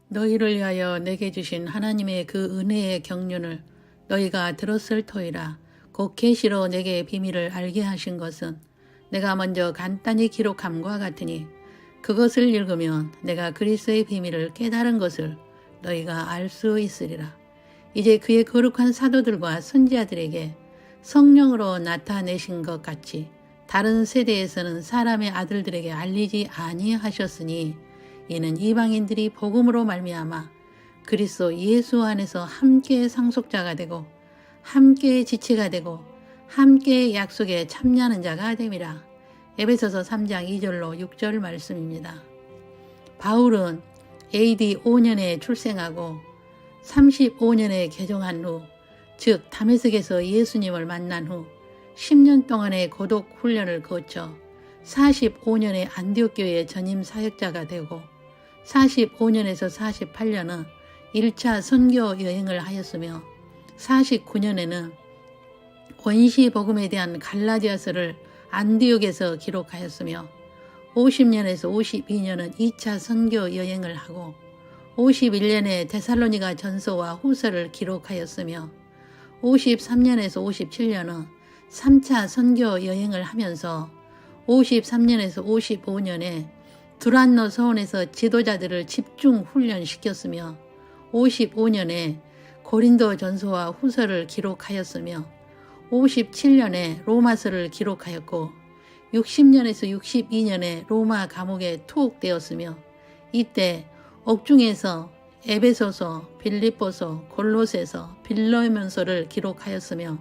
너희를 위하여 내게 주신 하나님의 그 은혜의 경륜을 너희가 들었을 터이라. 곧 계시로 내게 비밀을 알게 하신 것은 내가 먼저 간단히 기록함과 같으니 그것을 읽으면 내가 그리스도의 비밀을 깨달은 것을 너희가 알 수 있으리라. 이제 그의 거룩한 사도들과 선지자들에게 성령으로 나타내신 것 같이 다른 세대에서는 사람의 아들들에게 알리지 아니하셨으니 이는 이방인들이 복음으로 말미암아 그리스도 예수 안에서 함께 상속자가 되고 함께 지체가 되고 함께 약속에 참여하는 자가 됨이라. 에베소서 3장 2절로 6절 말씀입니다. 바울은 AD 5년에 출생하고 35년에 개종한 후, 즉 다메섹에서 예수님을 만난 후 10년 동안의 고독 훈련을 거쳐 45년에 안디옥 교회의 전임 사역자가 되고 45년에서 48년은 1차 선교 여행을 하였으며 49년에는 원시 복음에 대한 갈라디아서를 안디옥에서 기록하였으며 50년에서 52년은 2차 선교 여행을 하고 51년에 데살로니가 전서와 후서를 기록하였으며 53년에서 57년은 3차 선교 여행을 하면서 53년에서 55년에 두란노 서원에서 지도자들을 집중 훈련시켰으며 55년에 고린도 전서와 후서를 기록하였으며 57년에 로마서를 기록하였고 60년에서 62년에 로마 감옥에 투옥되었으며 이때 옥중에서 에베소서, 빌립보서, 골로새서, 빌레몬서를 기록하였으며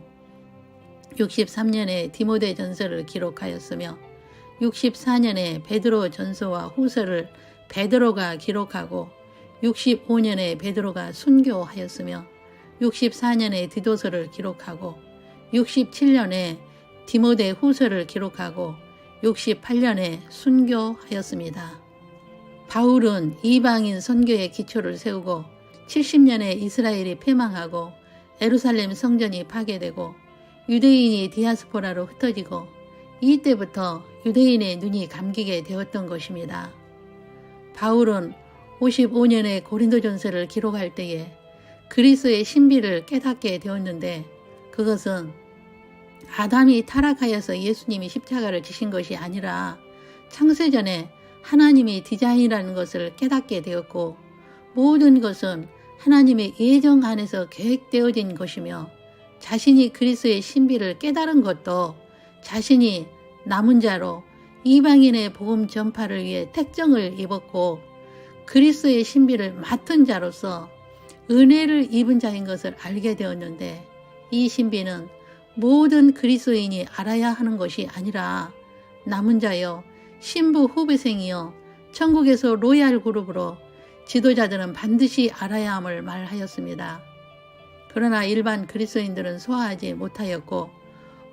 63년에 디모데 전서를 기록하였으며 64년에 베드로 전서와 후서를 베드로가 기록하고 65년에 베드로가 순교하였으며 64년에 디도서를 기록하고 67년에 디모데 후서를 기록하고 68년에 순교하였습니다. 바울은 이방인 선교의 기초를 세우고 70년에 이스라엘이 패망하고 예루살렘 성전이 파괴되고 유대인이 디아스포라로 흩어지고 이때부터 유대인의 눈이 감기게 되었던 것입니다. 바울은 55년에 고린도전서를 기록할 때에 그리스도의 신비를 깨닫게 되었는데 그것은 아담이 타락하여서 예수님이 십자가를 지신 것이 아니라 창세전에 하나님의 디자인이라는 것을 깨닫게 되었고 모든 것은 하나님의 예정 안에서 계획되어진 것이며 자신이 그리스도의 신비를 깨달은 것도 자신이 남은 자로 이방인의 복음 전파를 위해 택정을 입었고 그리스도의 신비를 맡은 자로서 은혜를 입은 자인 것을 알게 되었는데 이 신비는 모든 그리스도인이 알아야 하는 것이 아니라 남은 자여 신부 후배생이여 천국에서 로얄 그룹으로 지도자들은 반드시 알아야 함을 말하였습니다. 그러나 일반 그리스도인들은 소화하지 못하였고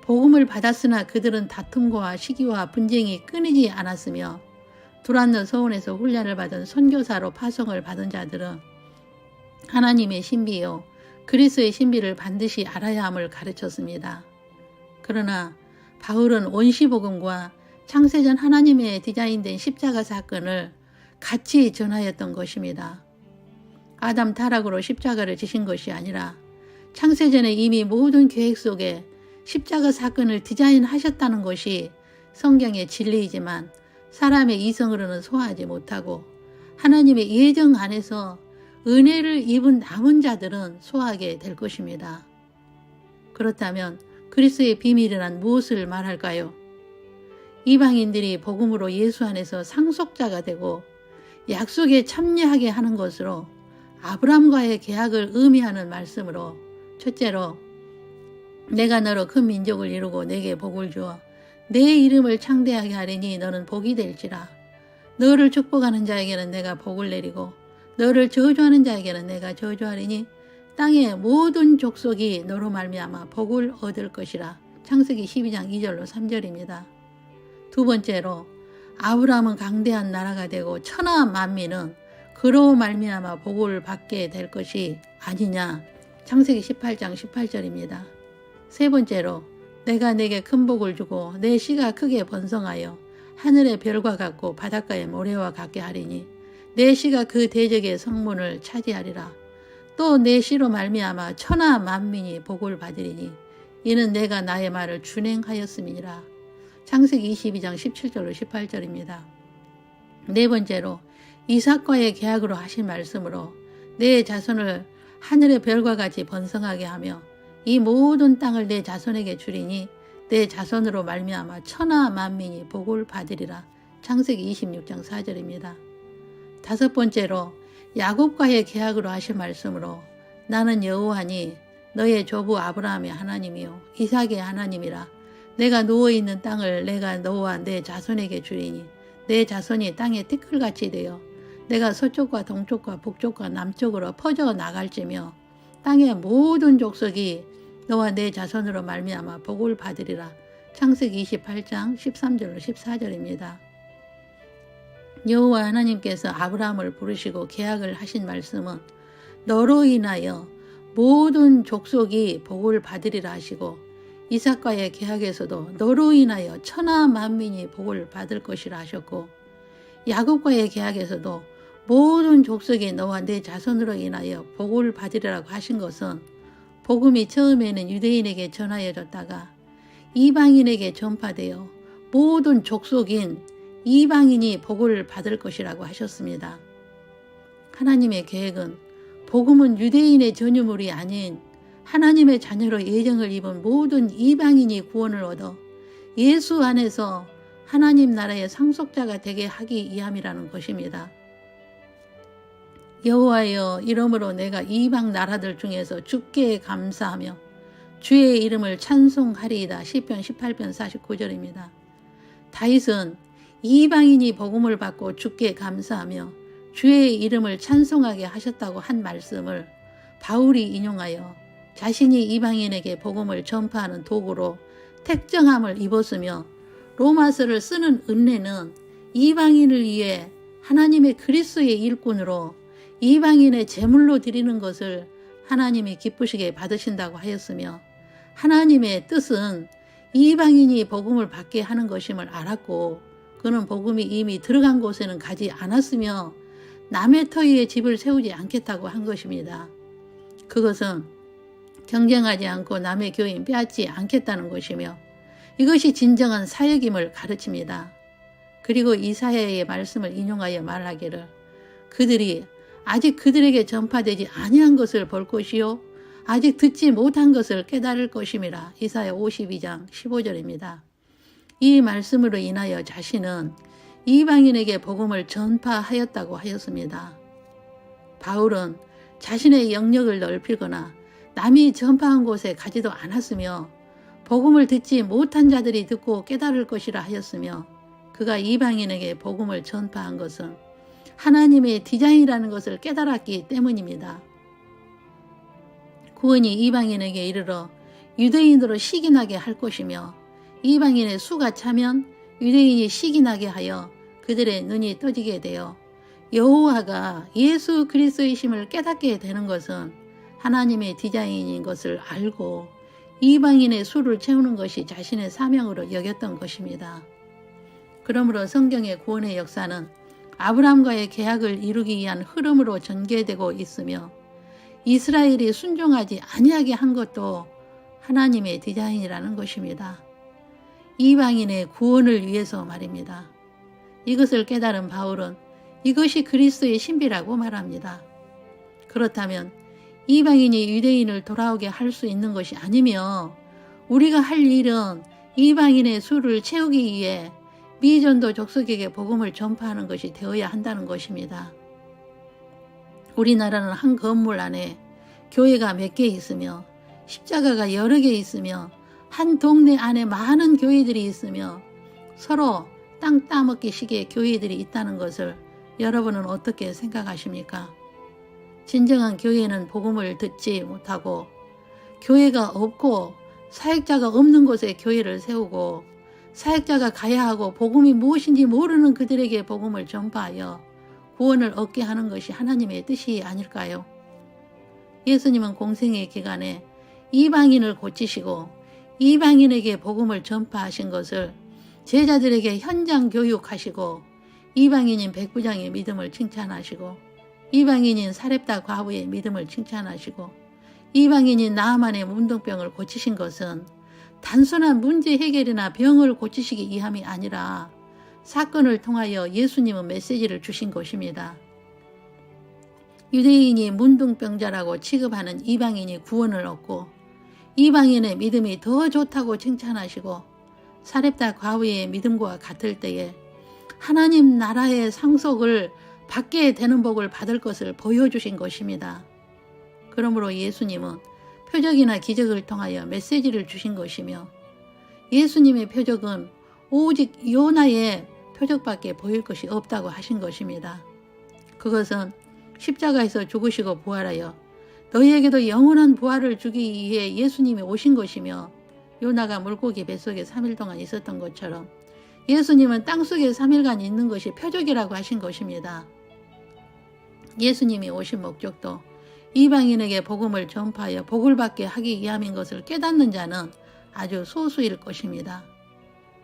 복음을 받았으나 그들은 다툼과 시기와 분쟁이 끊이지 않았으며 두란노 서원에서 훈련을 받은 선교사로 파송을 받은 자들은 하나님의 신비요 그리스도의 신비를 반드시 알아야 함을 가르쳤습니다. 그러나 바울은 원시복음과 창세전 하나님의 디자인된 십자가 사건을 같이 전하였던 것입니다. 아담 타락으로 십자가를 지신 것이 아니라 창세전에 이미 모든 계획 속에 십자가 사건을 디자인하셨다는 것이 성경의 진리이지만 사람의 이성으로는 소화하지 못하고 하나님의 예정 안에서 은혜를 입은 남은 자들은 소화하게 될 것입니다. 그렇다면 그리스도의 비밀이란 무엇을 말할까요? 이방인들이 복음으로 예수 안에서 상속자가 되고 약속에 참여하게 하는 것으로 아브라함과의 계약을 의미하는 말씀으로 첫째로 내가 너로 큰 민족을 이루고 내게 복을 주어 내 이름을 창대하게 하리니 너는 복이 될지라. 너를 축복하는 자에게는 내가 복을 내리고 너를 저주하는 자에게는 내가 저주하리니 땅의 모든 족속이 너로 말미암아 복을 얻을 것이라. 창세기 12장 2절로 3절입니다. 두 번째로 아브라함은 강대한 나라가 되고 천하 만민은 그로 말미암아 복을 받게 될 것이 아니냐. 창세기 18장 18절입니다. 세 번째로 내가 내게 큰 복을 주고 내 씨가 크게 번성하여 하늘의 별과 같고 바닷가의 모래와 같게 하리니 내 씨가 그 대적의 성문을 차지하리라. 또 내 씨로 말미암아 천하 만민이 복을 받으리니 이는 내가 나의 말을 준행하였음이니라. 창세기 22장 17절로 18절입니다. 네 번째로 이삭과의 계약으로 하신 말씀으로 내 자손을 하늘의 별과 같이 번성하게 하며 이 모든 땅을 내 자손에게 주리니 내 자손으로 말미암아 천하 만민이 복을 받으리라. 창세기 26장 4절입니다. 다섯 번째로 야곱과의 계약으로 하신 말씀으로 나는 여호와니 너의 조부 아브라함의 하나님이요 이삭의 하나님이라. 내가 누워있는 땅을 내가 너와 내 자손에게 주리니 내 자손이 땅의 티끌같이 되어 내가 서쪽과 동쪽과 북쪽과 남쪽으로 퍼져 나갈지며 땅의 모든 족속이 너와 내 자손으로 말미암아 복을 받으리라. 창세기 28장 13절로 14절입니다. 여호와 하나님께서 아브라함을 부르시고 계약을 하신 말씀은 너로 인하여 모든 족속이 복을 받으리라 하시고 이삭과의 계약에서도 너로 인하여 천하 만민이 복을 받을 것이라 하셨고 야곱과의 계약에서도 모든 족속이 너와 내 자손으로 인하여 복을 받으리라고 하신 것은 복음이 처음에는 유대인에게 전하여졌다가 이방인에게 전파되어 모든 족속인 이방인이 복을 받을 것이라고 하셨습니다. 하나님의 계획은 복음은 유대인의 전유물이 아닌 하나님의 자녀로 예정을 입은 모든 이방인이 구원을 얻어 예수 안에서 하나님 나라의 상속자가 되게 하기 위함이라는 것입니다. 여호와여 이러므로 내가 이방 나라들 중에서 주께 감사하며 주의 이름을 찬송하리이다. 시편 18편 49절입니다. 다윗은 이방인이 복음을 받고 주께 감사하며 주의 이름을 찬송하게 하셨다고 한 말씀을 바울이 인용하여 자신이 이방인에게 복음을 전파하는 도구로 택정함을 입었으며 로마서를 쓰는 은혜는 이방인을 위해 하나님의 그리스도의 일꾼으로 이방인의 제물로 드리는 것을 하나님이 기쁘시게 받으신다고 하였으며 하나님의 뜻은 이방인이 복음을 받게 하는 것임을 알았고 그는 복음이 이미 들어간 곳에는 가지 않았으며 남의 터위에 집을 세우지 않겠다고 한 것입니다. 그것은 경쟁하지 않고 남의 교인 빼앗지 않겠다는 것이며 이것이 진정한 사역임을 가르칩니다. 그리고 이사야의 말씀을 인용하여 말하기를 그들이 아직 그들에게 전파되지 아니한 것을 볼 것이요 아직 듣지 못한 것을 깨달을 것임이라. 이사야 52장 15절입니다. 이 말씀으로 인하여 자신은 이방인에게 복음을 전파하였다고 하였습니다. 바울은 자신의 영역을 넓히거나 남이 전파한 곳에 가지도 않았으며 복음을 듣지 못한 자들이 듣고 깨달을 것이라 하였으며 그가 이방인에게 복음을 전파한 것은 하나님의 디자인이라는 것을 깨달았기 때문입니다. 구원이 이방인에게 이르러 유대인으로 시기나게 할 것이며 이방인의 수가 차면 유대인이 시기나게 하여 그들의 눈이 떠지게 되어 여호와가 예수 그리스도이심을 깨닫게 되는 것은 하나님의 디자인인 것을 알고 이방인의 수를 채우는 것이 자신의 사명으로 여겼던 것입니다. 그러므로 성경의 구원의 역사는 아브라함과의 계약을 이루기 위한 흐름으로 전개되고 있으며 이스라엘이 순종하지 아니하게 한 것도 하나님의 디자인이라는 것입니다. 이방인의 구원을 위해서 말입니다. 이것을 깨달은 바울은 이것이 그리스도의 신비라고 말합니다. 그렇다면 이방인이 유대인을 돌아오게 할 수 있는 것이 아니며 우리가 할 일은 이방인의 수를 채우기 위해 미전도 족속에게 복음을 전파하는 것이 되어야 한다는 것입니다. 우리나라는 한 건물 안에 교회가 몇 개 있으며 십자가가 여러 개 있으며 한 동네 안에 많은 교회들이 있으며 서로 땅 따먹기 식의 교회들이 있다는 것을 여러분은 어떻게 생각하십니까? 진정한 교회는 복음을 듣지 못하고 교회가 없고 사역자가 없는 곳에 교회를 세우고 사역자가 가야 하고 복음이 무엇인지 모르는 그들에게 복음을 전파하여 구원을 얻게 하는 것이 하나님의 뜻이 아닐까요? 예수님은 공생의 기간에 이방인을 고치시고 이방인에게 복음을 전파하신 것을 제자들에게 현장 교육하시고 이방인인 백부장의 믿음을 칭찬하시고, 이방인인 사렙다 과부의 믿음을 칭찬하시고, 이방인인 나아만의 문둥병을 고치신 것은 단순한 문제 해결이나 병을 고치시기 위함이 아니라 사건을 통하여 예수님은 메시지를 주신 것입니다. 유대인이 문둥병자라고 취급하는 이방인이 구원을 얻고, 이방인의 믿음이 더 좋다고 칭찬하시고, 사렙다 과부의 믿음과 같을 때에 하나님 나라의 상속을 받게 되는 복을 받을 것을 보여주신 것입니다. 그러므로 예수님은 표적이나 기적을 통하여 메시지를 주신 것이며, 예수님의 표적은 오직 요나의 표적밖에 보일 것이 없다고 하신 것입니다. 그것은 십자가에서 죽으시고 부활하여 너희에게도 영원한 부활을 주기 위해 예수님이 오신 것이며, 요나가 물고기 뱃속에 3일 동안 있었던 것처럼 예수님은 땅속에 3일간 있는 것이 표적이라고 하신 것입니다. 예수님이 오신 목적도 이방인에게 복음을 전파하여 복을 받게 하기 위함인 것을 깨닫는 자는 아주 소수일 것입니다.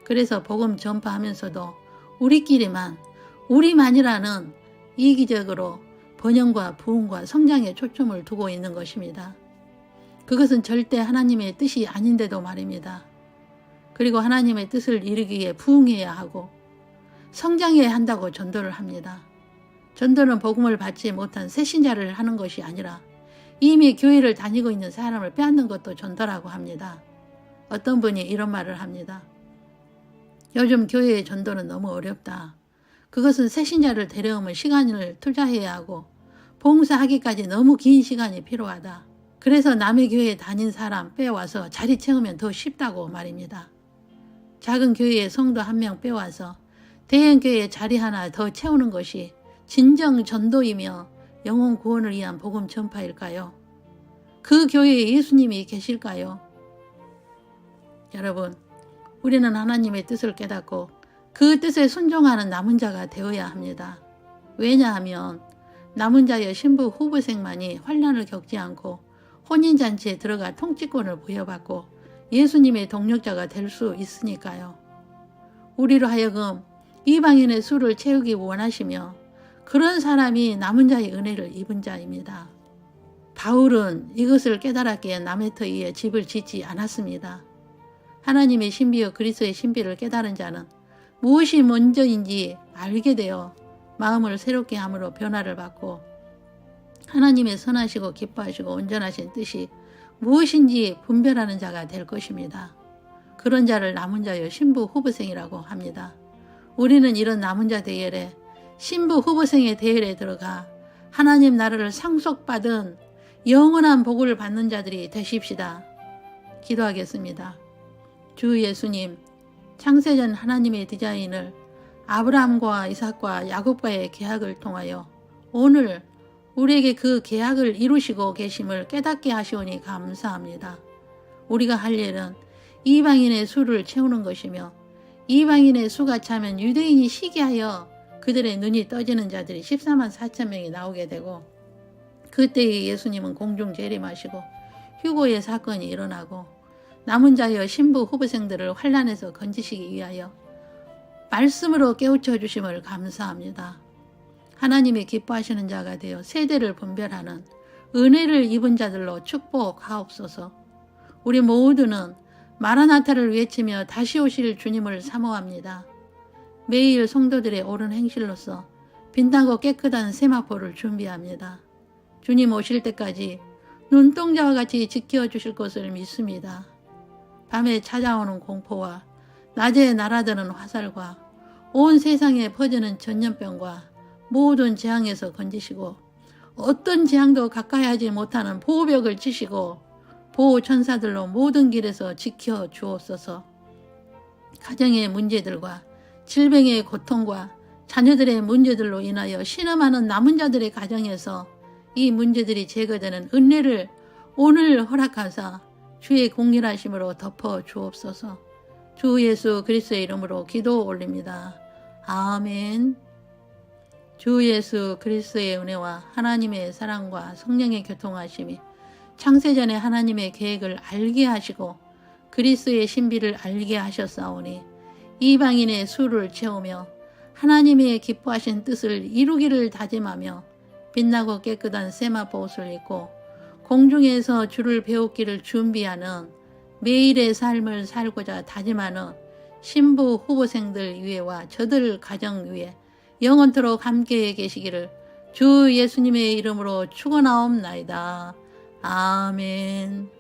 그래서 복음 전파하면서도 우리만이라는 이기적으로 번영과 부흥과 성장에 초점을 두고 있는 것입니다. 그것은 절대 하나님의 뜻이 아닌데도 말입니다. 그리고 하나님의 뜻을 이루기 위해 부흥해야 하고 성장해야 한다고 전도를 합니다. 전도는 복음을 받지 못한 새신자를 하는 것이 아니라 이미 교회를 다니고 있는 사람을 빼앗는 것도 전도라고 합니다. 어떤 분이 이런 말을 합니다. 요즘 교회의 전도는 너무 어렵다. 그것은 새신자를 데려오면 시간을 투자해야 하고 봉사하기까지 너무 긴 시간이 필요하다. 그래서 남의 교회에 다닌 사람 빼와서 자리 채우면 더 쉽다고 말입니다. 작은 교회에 성도 한 명 빼와서 대형 교회에 자리 하나 더 채우는 것이 진정 전도이며 영혼 구원을 위한 복음 전파일까요? 그 교회에 예수님이 계실까요? 여러분, 우리는 하나님의 뜻을 깨닫고 그 뜻에 순종하는 남은 자가 되어야 합니다. 왜냐하면 남은 자여 신부 후보생만이 환난을 겪지 않고 혼인잔치에 들어가 통치권을 부여받고 예수님의 동력자가 될 수 있으니까요. 우리로 하여금 이방인의 수를 채우기 원하시며 그런 사람이 남은 자의 은혜를 입은 자입니다. 바울은 이것을 깨달았기에 남의 터위에 집을 짓지 않았습니다. 하나님의 신비와 그리스도의 신비를 깨달은 자는 무엇이 먼저인지 알게 되어 마음을 새롭게 함으로 변화를 받고 하나님의 선하시고 기뻐하시고 온전하신 뜻이 무엇인지 분별하는 자가 될 것입니다. 그런 자를 남은 자여 신부 후보생이라고 합니다. 우리는 이런 남은 자 대열에 신부 후보생의 대열에 들어가 하나님 나라를 상속받은 영원한 복을 받는 자들이 되십시다. 기도하겠습니다. 주 예수님, 창세전 하나님의 디자인을 아브라함과 이삭과 야곱과의 계약을 통하여 오늘 우리에게 그 계약을 이루시고 계심을 깨닫게 하시오니 감사합니다. 우리가 할 일은 이방인의 수를 채우는 것이며 이방인의 수가 차면 유대인이 시기하여 그들의 눈이 떠지는 자들이 14만 4천 명이 나오게 되고 그때에 예수님은 공중 재림하시고 휴고의 사건이 일어나고 남은 자여 신부 후보생들을 환난에서 건지시기 위하여 말씀으로 깨우쳐 주심을 감사합니다. 하나님이 기뻐하시는 자가 되어 세대를 분별하는 은혜를 입은 자들로 축복하옵소서. 우리 모두는 마라나타를 외치며 다시 오실 주님을 사모합니다. 매일 성도들의 옳은 행실로서 빛나고 깨끗한 세마포를 준비합니다. 주님 오실 때까지 눈동자와 같이 지켜주실 것을 믿습니다. 밤에 찾아오는 공포와 낮에 날아드는 화살과 온 세상에 퍼지는 전염병과 모든 재앙에서 건지시고 어떤 재앙도 가까이 하지 못하는 보호벽을 치시고 보호천사들로 모든 길에서 지켜 주옵소서. 가정의 문제들과 질병의 고통과 자녀들의 문제들로 인하여 신음하는 남은 자들의 가정에서 이 문제들이 제거되는 은혜를 오늘 허락하사 주의 공일하심으로 덮어 주옵소서. 주 예수 그리스도의 이름으로 기도 올립니다. 아멘. 주 예수 그리스도의 은혜와 하나님의 사랑과 성령의 교통하심이 창세전에 하나님의 계획을 알게 하시고 그리스도의 신비를 알게 하셨사오니 이방인의 수를 채우며 하나님의 기뻐하신 뜻을 이루기를 다짐하며 빛나고 깨끗한 세마포 옷을 입고 공중에서 주를 배우기를 준비하는 매일의 삶을 살고자 다짐하는 신부 후보생들 위에와 저들 가정 위에 영원토록 함께 계시기를 주 예수님의 이름으로 축원하옵나이다. 아멘.